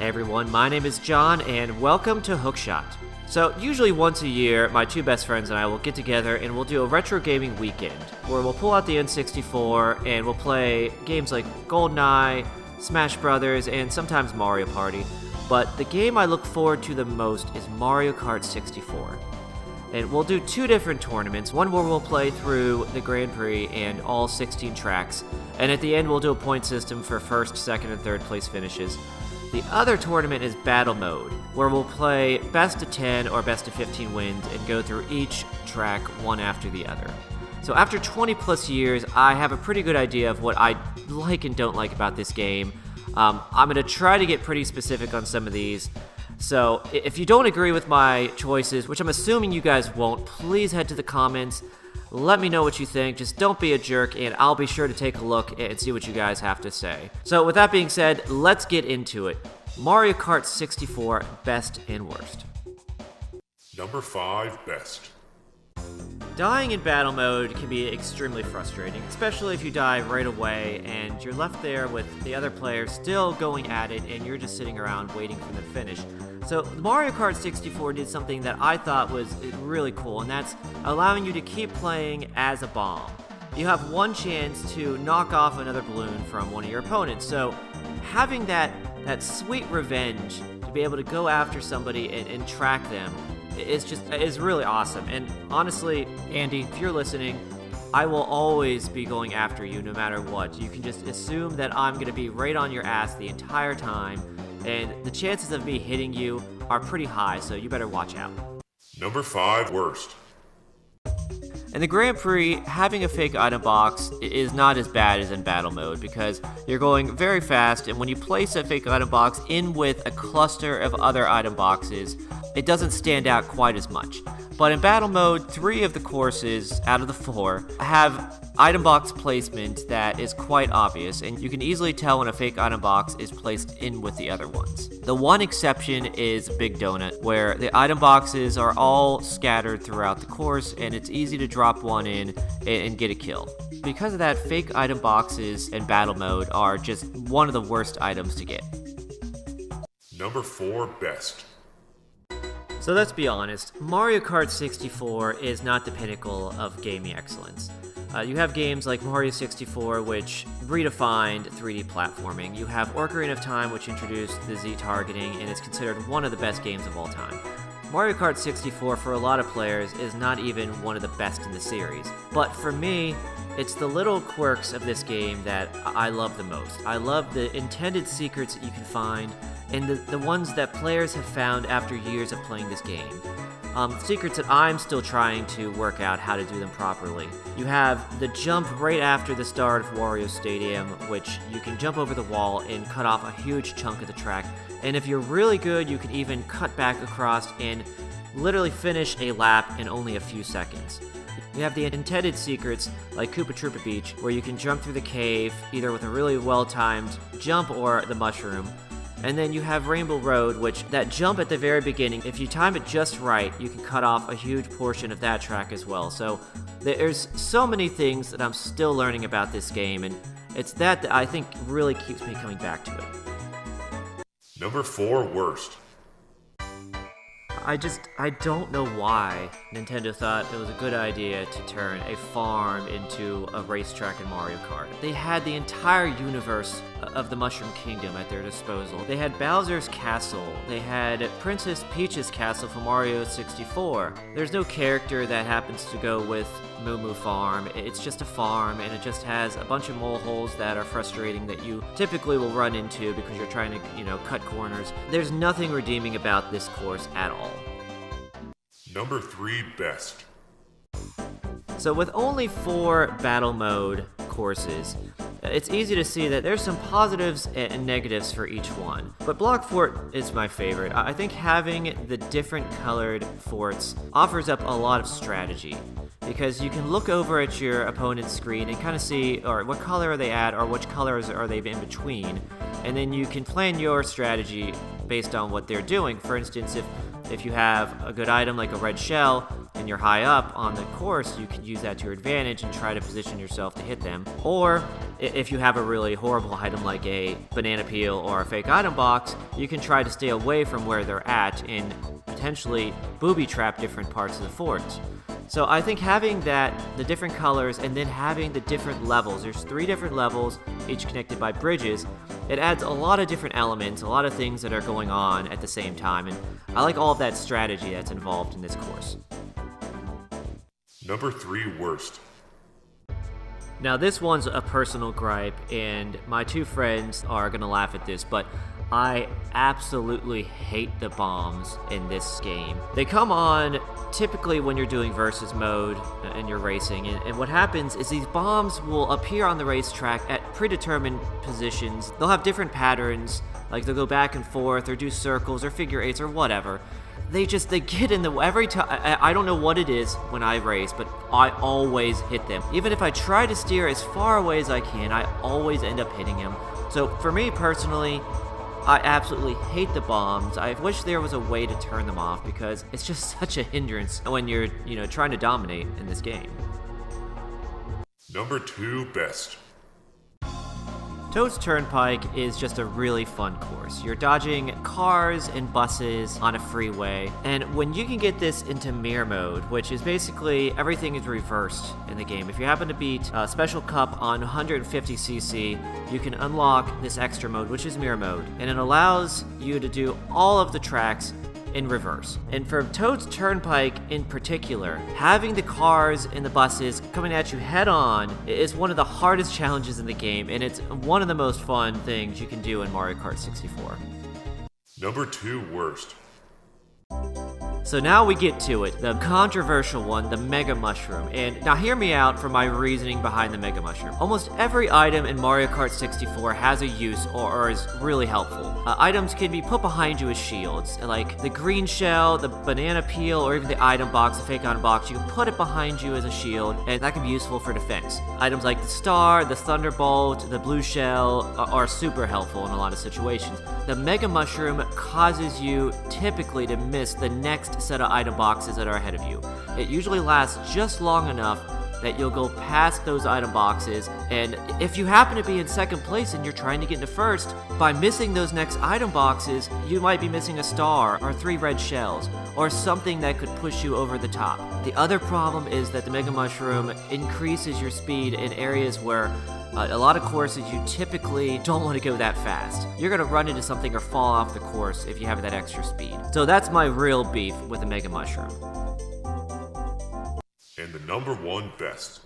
Hey everyone, my name is John, and welcome to Hookshot. So, usually once a year, my two best friends and I will get together and we'll do a retro gaming weekend, where we'll pull out the N64 and we'll play games like GoldenEye, Smash Brothers, and sometimes Mario Party. But the game I look forward to the most is Mario Kart 64. And we'll do two different tournaments, one where we'll play through the Grand Prix and all 16 tracks, and at the end we'll do a point system for first, second, and third place finishes. The other tournament is Battle Mode, where we'll play best of 10 or best of 15 wins and go through each track one after the other. So after 20 plus years, I have a pretty good idea of what I like and don't like about this game. I'm going to try to get pretty specific on some of these. So if you don't agree with my choices, which I'm assuming you guys won't, please head to the comments. Let me know what you think. Just don't be a jerk, and I'll be sure to take a look and see what you guys have to say. So with that being said, let's get into it. Mario Kart 64, best and worst. Number 5, best. Dying in battle mode can be extremely frustrating, especially if you die right away and you're left there with the other player still going at it and you're just sitting around waiting for them to finish. So Mario Kart 64 did something that I thought was really cool, and that's allowing you to keep playing as a bomb. You have one chance to knock off another balloon from one of your opponents, so having that sweet revenge to be able to go after somebody and track them is really awesome. And honestly, Andy, if you're listening, I will always be going after you no matter what. You can just assume that I'm going to be right on your ass the entire time, and the chances of me hitting you are pretty high, so you better watch out. Number 5, worst. In the Grand Prix, having a fake item box is not as bad as in battle mode because you're going very fast, and when you place a fake item box in with a cluster of other item boxes, it doesn't stand out quite as much. But in battle mode, 3 of the courses out of the 4 have item box placement that is quite obvious, and you can easily tell when a fake item box is placed in with the other ones. The one exception is Big Donut, where the item boxes are all scattered throughout the course, and it's easy to drop one in and get a kill. Because of that, fake item boxes in battle mode are just one of the worst items to get. Number 4, best. So let's be honest, Mario Kart 64 is not the pinnacle of gaming excellence. You have games like Mario 64, which redefined 3D platforming. You have Ocarina of Time, which introduced the Z targeting, and is considered one of the best games of all time. Mario Kart 64, for a lot of players, is not even one of the best in the series. But for me, it's the little quirks of this game that I love the most. I love the intended secrets that you can find, and the ones that players have found after years of playing this game. Secrets that I'm still trying to work out how to do them properly. You have the jump right after the start of Wario Stadium, which you can jump over the wall and cut off a huge chunk of the track. And if you're really good, you can even cut back across and literally finish a lap in only a few seconds. You have the intended secrets like Koopa Troopa Beach, where you can jump through the cave either with a really well-timed jump or the mushroom. And then you have Rainbow Road, which that jump at the very beginning, if you time it just right, you can cut off a huge portion of that track as well. So there's so many things that I'm still learning about this game, and it's that I think really keeps me coming back to it. Number 4, worst. I don't know why Nintendo thought it was a good idea to turn a farm into a racetrack in Mario Kart. They had the entire universe of the Mushroom Kingdom at their disposal. They had Bowser's Castle. They had Princess Peach's Castle for Mario 64. There's no character that happens to go with Moo Moo Farm. It's just a farm, and it just has a bunch of mole holes that are frustrating that you typically will run into because you're trying to, cut corners. There's nothing redeeming about this course at all. Number 3, best. So with only 4 battle mode courses, it's easy to see that there's some positives and negatives for each one. But Block Fort is my favorite. I think having the different colored forts offers up a lot of strategy, because you can look over at your opponent's screen and kind of see or what color are they at or which colors are they in between, and then you can plan your strategy based on what they're doing. For instance, if you have a good item like a red shell, and you're high up on the course, you can use that to your advantage and try to position yourself to hit them. Or if you have a really horrible item like a banana peel or a fake item box, you can try to stay away from where they're at and potentially booby trap different parts of the fort. So I think having the different colors, and then having the different levels, there's 3 different levels, each connected by bridges, it adds a lot of different elements, a lot of things that are going on at the same time, and I like all of that strategy that's involved in this course. Number 3 worst. Now this one's a personal gripe, and my 2 friends are gonna laugh at this, but I absolutely hate the bombs in this game. They come on typically when you're doing versus mode and you're racing, and what happens is these bombs will appear on the racetrack at predetermined positions. They'll have different patterns, like they'll go back and forth or do circles or figure eights or whatever. They get in the every time. I don't know what it is when I race, but I always hit them. Even if I try to steer as far away as I can, I always end up hitting them. So for me personally, I absolutely hate the bombs. I wish there was a way to turn them off because it's just such a hindrance when you're, trying to dominate in this game. Number 2 best. Toad's Turnpike is just a really fun course. You're dodging cars and buses on a freeway, and when you can get this into mirror mode, which is basically everything is reversed in the game. If you happen to beat a Special Cup on 150cc, you can unlock this extra mode, which is mirror mode, and it allows you to do all of the tracks in reverse. And for Toad's Turnpike in particular, having the cars and the buses coming at you head on is one of the hardest challenges in the game, and it's one of the most fun things you can do in Mario Kart 64. Number 2 worst. So now we get to it, the controversial one, the Mega Mushroom. And now hear me out for my reasoning behind the Mega Mushroom. Almost every item in Mario Kart 64 has a use or is really helpful. Items can be put behind you as shields, like the green shell, the banana peel, or even the item box, the fake item box. You can put it behind you as a shield, and that can be useful for defense. Items like the star, the thunderbolt, the blue shell are super helpful in a lot of situations. The Mega Mushroom causes you typically to miss the next set of item boxes that are ahead of you. It usually lasts just long enough that you'll go past those item boxes, and if you happen to be in second place and you're trying to get into first, by missing those next item boxes, you might be missing a star or 3 red shells or something that could push you over the top. The other problem is that the Mega Mushroom increases your speed in areas where a lot of courses you typically don't want to go that fast. You're going to run into something or fall off the course if you have that extra speed. So that's my real beef with the Mega Mushroom. And the number 1 best.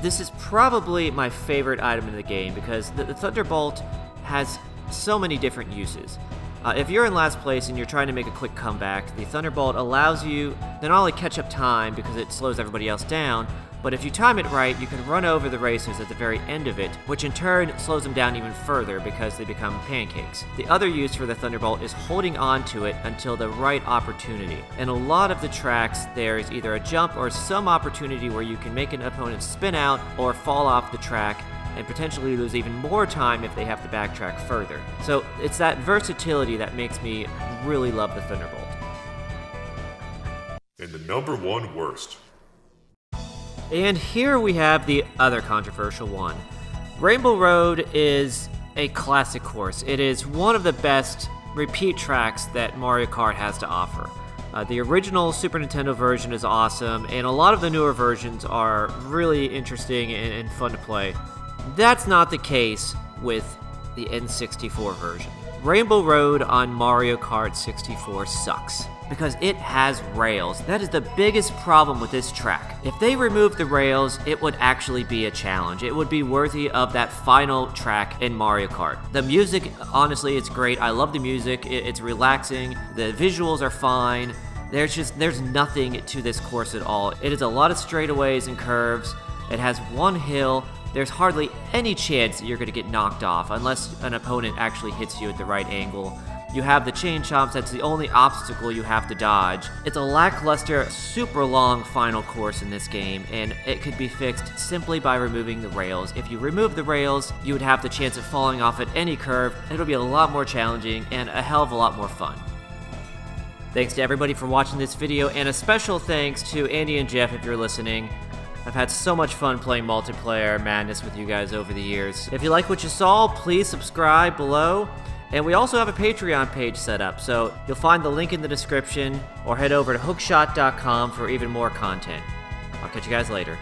This is probably my favorite item in the game because the Thunderbolt has so many different uses. If you're in last place and you're trying to make a quick comeback, the Thunderbolt allows you to not only catch up time because it slows everybody else down, but if you time it right, you can run over the racers at the very end of it, which in turn slows them down even further because they become pancakes. The other use for the Thunderbolt is holding on to it until the right opportunity. In a lot of the tracks, there's either a jump or some opportunity where you can make an opponent spin out or fall off the track, and potentially lose even more time if they have to backtrack further. So it's that versatility that makes me really love the Thunderbolt. And the number 1 worst. And here we have the other controversial one. Rainbow Road is a classic course. It is one of the best repeat tracks that Mario Kart has to offer. The original Super Nintendo version is awesome, and a lot of the newer versions are really interesting and fun to play. That's not the case with the N64 version. Rainbow Road on Mario Kart 64 sucks because it has rails. That is the biggest problem with this track. If they removed the rails, it would actually be a challenge. It would be worthy of that final track in Mario Kart. The music, honestly, it's great. I love the music. It's relaxing. The visuals are fine. There's nothing to this course at all. It is a lot of straightaways and curves. It has one hill. There's hardly any chance that you're going to get knocked off unless an opponent actually hits you at the right angle. You have the chain chomps, that's the only obstacle you have to dodge. It's a lackluster, super long final course in this game, and it could be fixed simply by removing the rails. If you remove the rails, you would have the chance of falling off at any curve. It'll be a lot more challenging and a hell of a lot more fun. Thanks to everybody for watching this video, and a special thanks to Andy and Jeff if you're listening. I've had so much fun playing multiplayer madness with you guys over the years. If you like what you saw, please subscribe below. And we also have a Patreon page set up, so you'll find the link in the description, or head over to hookshot.com for even more content. I'll catch you guys later.